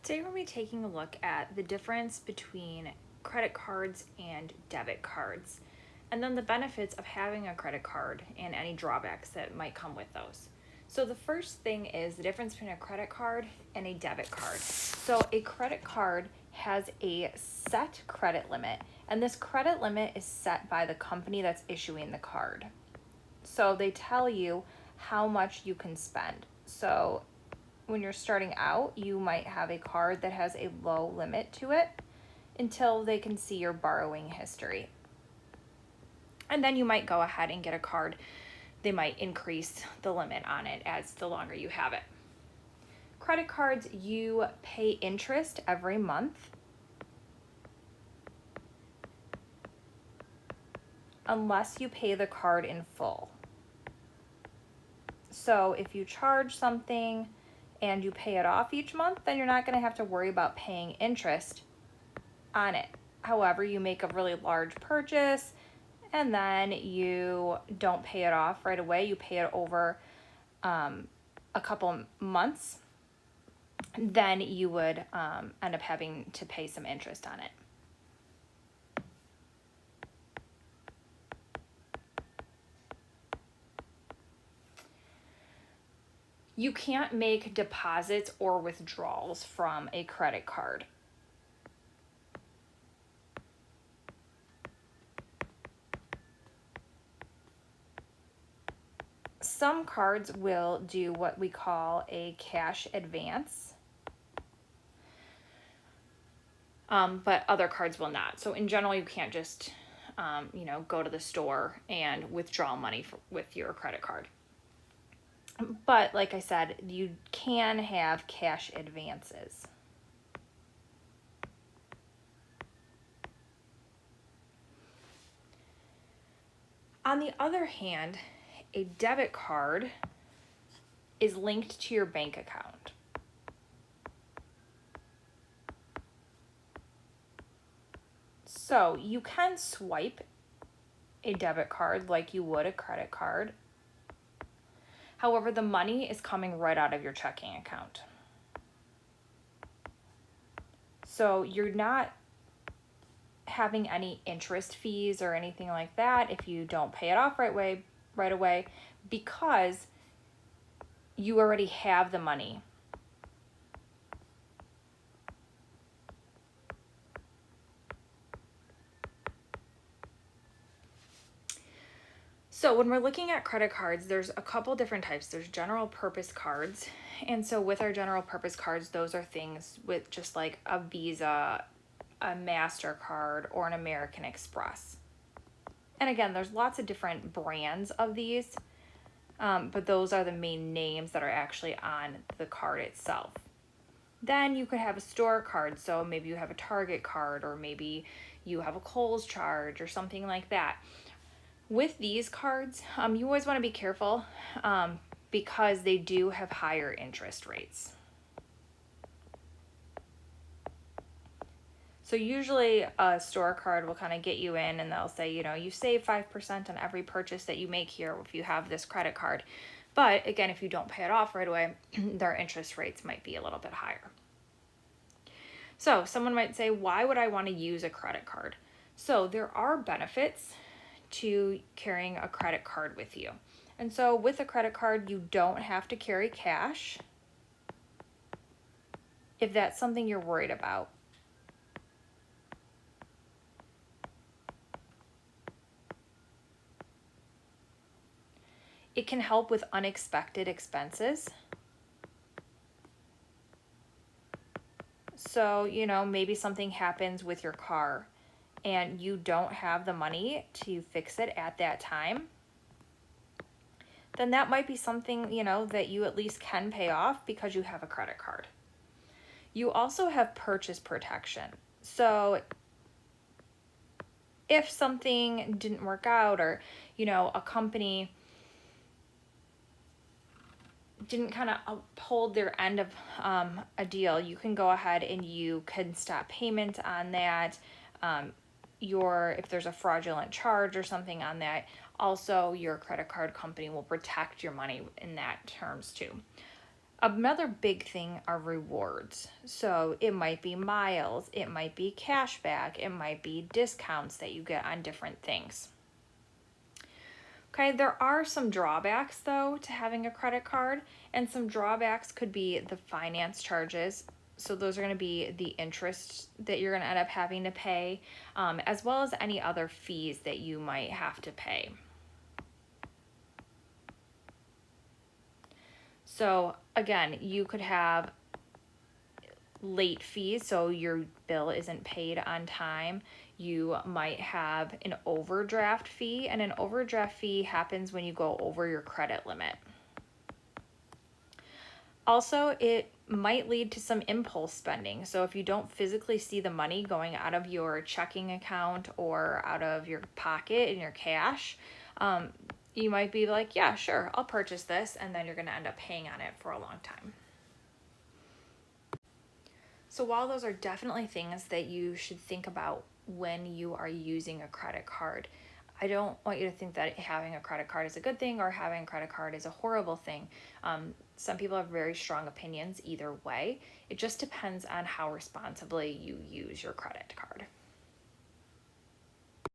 Today we're going to be taking a look at the difference between credit cards and debit cards, and then the benefits of having a credit card and any drawbacks that might come with those. So the first thing is the difference between a credit card and a debit card. So a credit card has a set credit limit, and this credit limit is set by the company that's issuing the card. So they tell you how much you can spend. So when you're starting out, you might have a card that has a low limit to it until they can see your borrowing history. And then you might go ahead and get a card. They might increase the limit on it as the longer you have it. Credit cards, you pay interest every month unless you pay the card in full. So if you charge something and you pay it off each month, then you're not going to have to worry about paying interest on it. However, you make a really large purchase and then you don't pay it off right away. You pay it over a couple months, then you would end up having to pay some interest on it. You can't make deposits or withdrawals from a credit card. Some cards will do what we call a cash advance, but other cards will not. So in general, you can't just, go to the store and withdraw money with your credit card. But like I said, you can have cash advances. On the other hand, a debit card is linked to your bank account. So you can swipe a debit card like you would a credit card. However, the money is coming right out of your checking account. So you're not having any interest fees or anything like that if you don't pay it off right away because you already have the money. So when we're looking at credit cards, there's a couple different types. There's general purpose cards. And so with our general purpose cards, those are things with just like a Visa, a MasterCard, or an American Express. And again, there's lots of different brands of these, but those are the main names that are actually on the card itself. Then you could have a store card. So maybe you have a Target card, or maybe you have a Kohl's charge or something like that. With these cards, you always want to be careful because they do have higher interest rates. So usually a store card will kind of get you in and they'll say, you save 5% on every purchase that you make here if you have this credit card. But again, if you don't pay it off right away, their interest rates might be a little bit higher. So someone might say, why would I want to use a credit card? So there are benefits to carrying a credit card with you. And so with a credit card, you don't have to carry cash if that's something you're worried about. It can help with unexpected expenses. So, maybe something happens with your car and you don't have the money to fix it at that time, then that might be something, that you at least can pay off because you have a credit card. You also have purchase protection. So if something didn't work out or, a company didn't kind of uphold their end of a deal, you can go ahead and you can stop payment on that. If there's a fraudulent charge or something on that, also your credit card company will protect your money in that terms too. Another big thing are rewards. So it might be miles, it might be cash back, it might be discounts that you get on different things. Okay, there are some drawbacks though to having a credit card, and some drawbacks could be the finance charges. So those are going to be the interest that you're going to end up having to pay, as well as any other fees that you might have to pay. So again, you could have late fees, so your bill isn't paid on time. You might have an overdraft fee, and an overdraft fee happens when you go over your credit limit. Also, it might lead to some impulse spending. So if you don't physically see the money going out of your checking account or out of your pocket in your cash, you might be like, yeah, sure, I'll purchase this, and then you're going to end up paying on it for a long time. So while those are definitely things that you should think about when you are using a credit card, I don't want you to think that having a credit card is a good thing or having a credit card is a horrible thing. Some people have very strong opinions either way. It just depends on how responsibly you use your credit card.